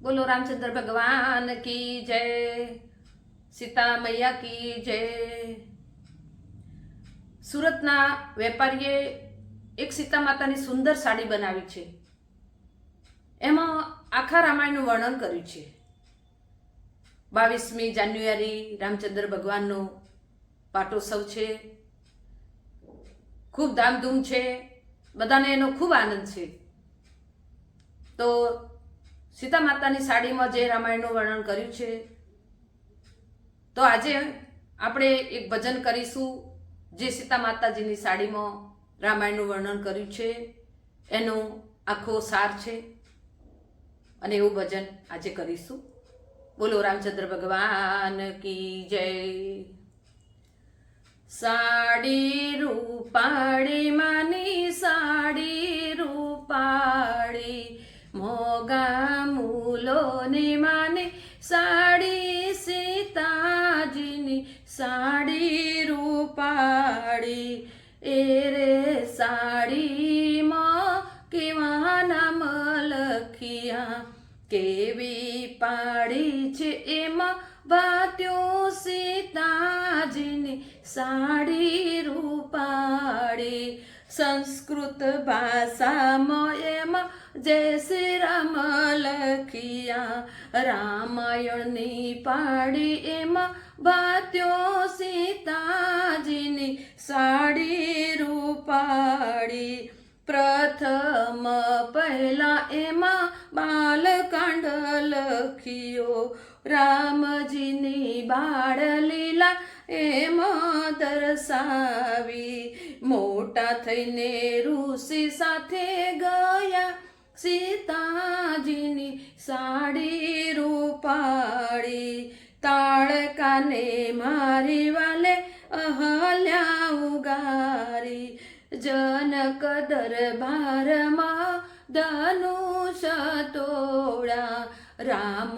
बोलो रामचंद्र भगवान की जय, सीता मैया की जय। સુરતના વેપારીએ એક સીતા માતાની સુંદર સાડી બનાવી છે। એમાં આખા રામાયણનું વર્ણન કર્યું છે। 22મી જાન્યુઆરી રામચંદ્ર ભગવાનનો પાટોત્સવ છે। ખૂબ ધામધૂમ છે, બધાને એનો ખૂબ આનંદ છે। તો સીતા માતાની સાડીમાં જે રામાયણનું વર્ણન કર્યું છે, તો આજે આપણે એક ભજન કરીશું જે સીતા માતાજીની સાડીમાં રામાયણનું વર્ણન કર્યું છે, એનો આખો સાર છે અને એવું ભજન આજે કરીશું। બોલો રામચંદ્ર ભગવાન કી જય। સાડી રૂપાળી માની સાડી રૂપાળી, મોગા મૂલોની માની સાડી, સીતાજીની સાડી રૂપાળી। એ રે સાડીમાં કેવા નામ લખ્યા, કેવી પાડી છે એમાં ભાત્યો, સીતાજીની સાડી રૂપાળી। સંસ્કૃત ભાષામાં એમાં જય શ્રી રામ લખ્યા, રામાયણની પાડી એમાં ભાત્યો, સીતાજીની સાડી રૂપાળી। પ્રથમ પહેલા એમાં બાલકાંડ લખ્યો, રામજીની બાળ લીલા એમાં દર્શાવી। મોટા થઈને ઋષિ સાથે ગયા, સીતાજીની સાડી રૂપાળી। તાળકાને મારી વાલે અહલ્યા ઉગારી, જનક દરબારમાં ધનુષ તોડા, રામ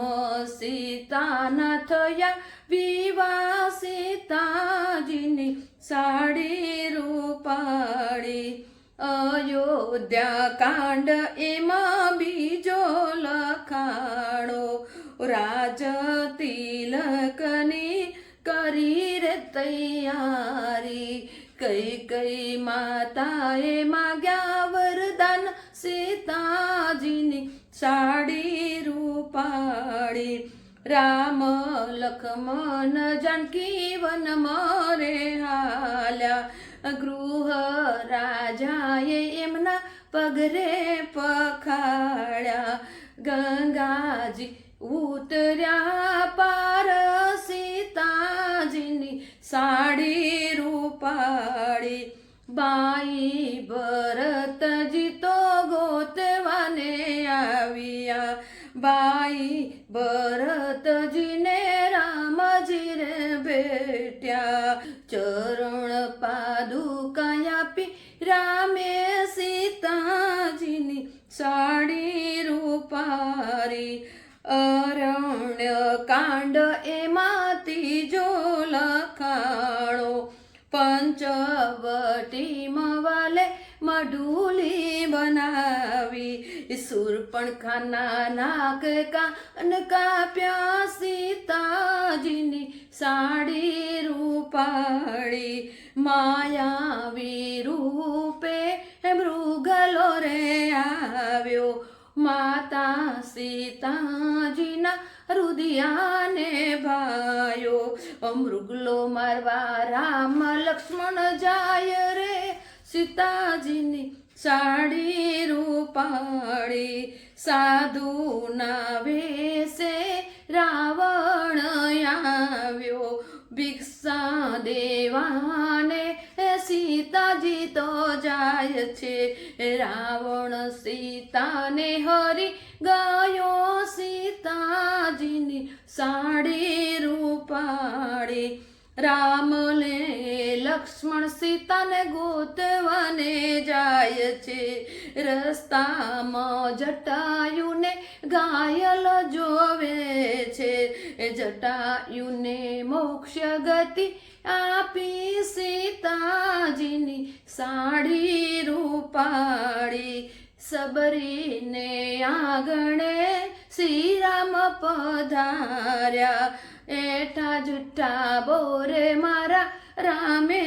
સીતાના થયા વિવાહ, સીતાજીની સાડી રૂપાળી। અયોધ્યા કાંડ એમાં બીજો લખાણો, રાજ તિલકની કરી રે તૈયારી। કઈ કઈ માતાએ માગ્યા વરદાન, સીતાજીની સાડી રૂપાળી। રામ લક્ષ્મણ જાનકી વનમાં રે હાલ્યા, ગૃહ રાજાએ એમના પગરે પખાડ્યા। ગંગાજી ઉતર્યા પાર, સીતાજીની સાડી રૂપાળી। બાઈ ભરતજી તો ગોતવાને આવ્યા, બાઈ ભરતજીને રામજી રે ભેટ્યા। ચરણ પાદુકા આપી રામે સીતાજીની સાડી રૂપાળી। અરણ્ય કાંડ એમાં ત્રીજો લખાણો, પંચવટીમાં વાલે મઢુલી બનાવી, શૂર્પણખાના નાક કાન કાપ્યા, સીતાજીની સાડી રૂપાળી। માયાવી રૂપે મૃગલો રે આવ્યો, માતા સીતાજીના રુદિયાને ભાયો। મૃગલો મારવા રામ લક્ષ્મણ જાય રે, સીતાજીની સાડી રૂપાળી। સાધુના વેશે રાવણ આવ્યો, ભિક્ષા દેવાને સીતાજી તો જાય છે, રાવણ સીતાને હરી ગયો, સીતાજીની સાડી રૂપાળી। રામને લક્ષ્મણ સીતાને ગોતવાને જાય છે, રસ્તામાં જટાયુને ઘાયલ જોવે છે, જટાયુને મોક્ષ ગતિ આપી, સીતાજીની સાડી રૂપાળી। સબરીને આંગણે શ્રી પધાર્યા એઠા જુઠ્ઠા બોરે મારા રામે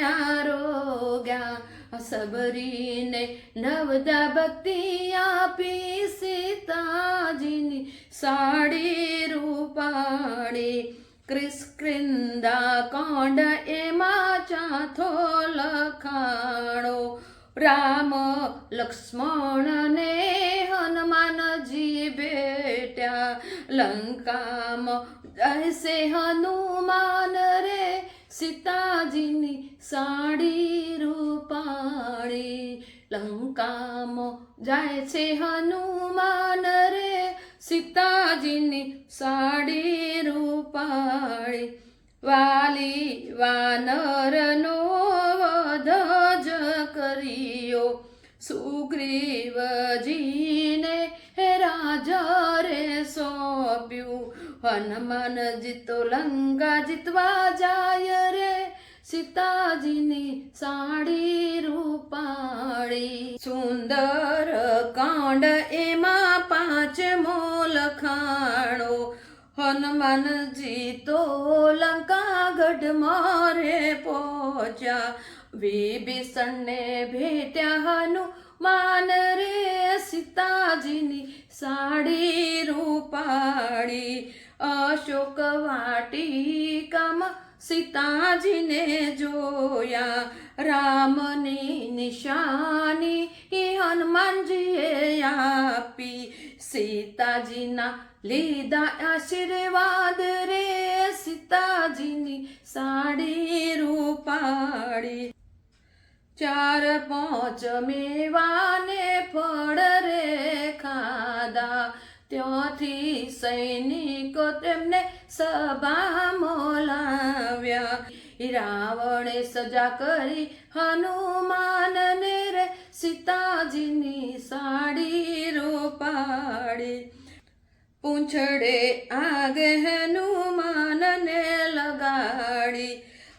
આરોગ્યા સબરીને નવદા ભક્તિ આપી સીતાજીની સાડી રૂપાળી ક્રિસ્ક્રિંદા કોંડ એમાં ચાથો લખાણો રામ લક્ષ્મણ ને હનુમાનજી બેટ્યા લંકામાં જૈસે હનુમાન રે સીતાજીની સાડી રૂપાળી લંકામાં જાય છે હનુમાન રે સીતાજીની સાડી રૂપાળી વાલી વાનરનો વધ જ કર્યો સુગ્રીવજીને રાજ રે સોંપ્યું હનુમાનજી તો લંકા જીતવા જાય રે સીતાજીની સાડી રૂપાળી સુંદર કાંડ એમાં પાંચમો લખાણો હનુમાનજી તો લંકાગઢ મારે પહોંચ્યા વિભીષણને ભેટ્યા હનુમાન રે સીતાજીની સાડી રૂપાળી અશોક વાટિકામાં સીતાજીને જોયા રામની નિશાની હનુમાનજીએ આપી સીતાજીના લીધા આશીર્વાદ રે સીતાજીની સાડી રૂપાળી 4-5 મેવાને ફળ રે ખાધા ત્યાંથી સૈનિકો તેમને સભા મોલાવ્યા રાવણે સજા કરી હનુમાનને રે સીતાજીની સાડી રૂપાળી પૂંછડે આગ હનુમાનને લગાડી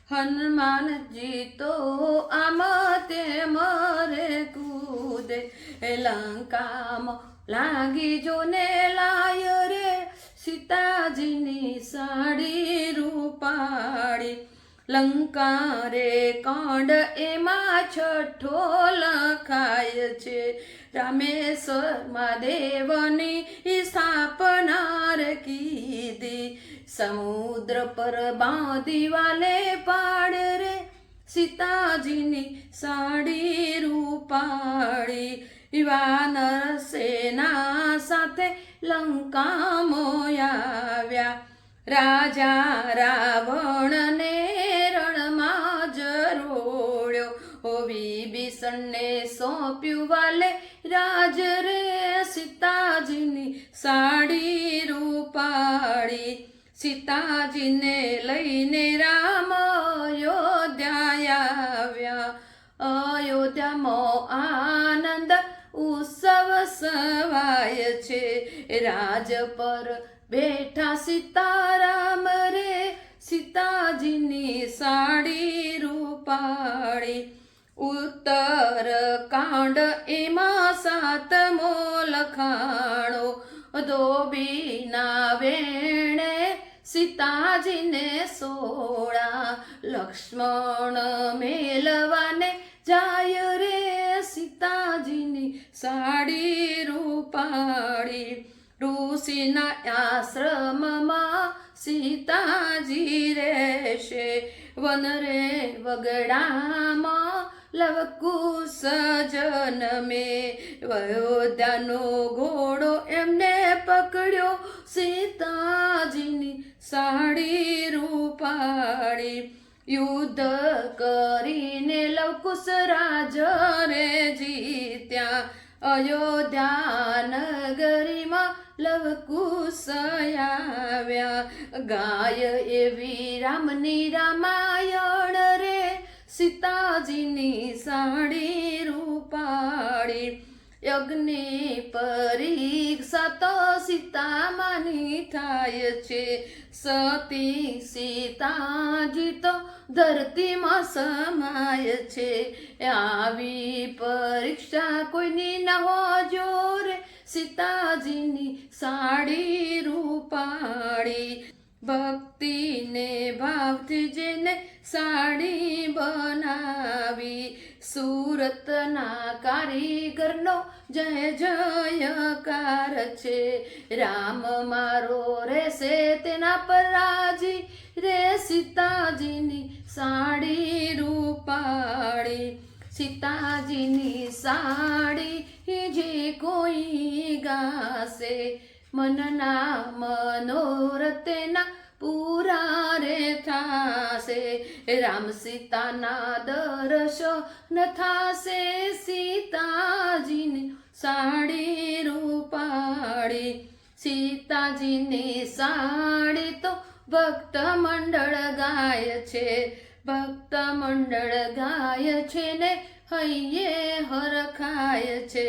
હનુમાનજી તો આમ તેમ રે કૂદે લંકામાં લાગી જોને લાય રે સીતાજીની સાડી રૂપાળી લંકા રે કાંડ એમાં છઠ્ઠો લખાય છે રામેશ્વર મહાદેવની સ્થાપના કીધી સમુદ્ર પર બાંધી વાલે પાડ રે સીતાજીની સાડી રૂપાળી વાનર સેના સાથે લંકામાં આવ્યા રાજા રાવણને રણમાં જરોળ્યો વિભીષણને સોંપ્યું વાલે રાજ રે સીતાજીની સાડી રૂપાળી સીતાજીને લઈને રામ અયોધ્યા આવ્યા અયોધ્યામાં આનંદ ઉત્સવ સવાય છે રાજ પર બેઠા સીતારામ રે સીતાજીની સાડી રૂપાળી ઉત્તર કાંડ એમાં 7મો લખાણો ધોબીના વેણે સીતાજીને સોળા લક્ષ્મણ મેલવાને જાય રે સીતાજીની સાડી રૂપાળી ઋષિના આશ્રમમાં સીતાજી રહેશે વન રે વગડામાં લવકુશ જનમે અયોધ્યાનો ઘોડો એમને પકડ્યો સીતાજીની સાડી રૂપાળી યુદ્ધ કરીને લવકુશ રાજ રે જીત્યા અયોધ્યા નગરીમાં લવકુશ આવ્યા ગાય એવી રામની રામાયણ રે સીતાજીની સાડી રૂપાળી યજ્ઞ પરીક્ષા તો સીતામાની થાય છે સતી સીતાજી તો ધરતીમાં સમાય છે આવી પરીક્ષા કોઈની ન હો જોરે સીતાજીની સાડી રૂપ રૂપાળી ભક્તિને ભાવથી જેને સાડી બનાવી સુરતના કારીગરનો જય જયકાર છે રામ મારો રહેશે તેના પર રાજી રે સીતાજીની સાડી રૂપાળી સીતાજીની સાડી જે કોઈ ગાશે મનના મનોરથના પૂરા રે થાશે રામ સીતાના દર્શન થાશે સીતાજીની સાડી રૂપાળી સીતાજીની સાડી તો ભક્ત મંડળ ગાય છે ભક્ત મંડળ ગાય છે ને હૈયે હરખાય છે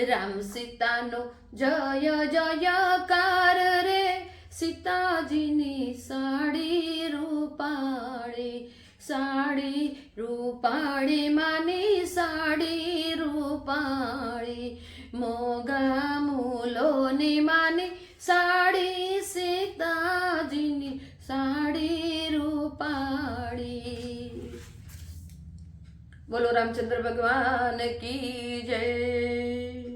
રામ સીતાનો જય જયકાર રે સીતાજીની સાડી રૂપાળી માની સાડી રૂપાળી મોગા મૂલોની માની સાડી સીતાજીની સાડી રૂપાળી બોલો રામચંદ્ર ભગવાન કી જય।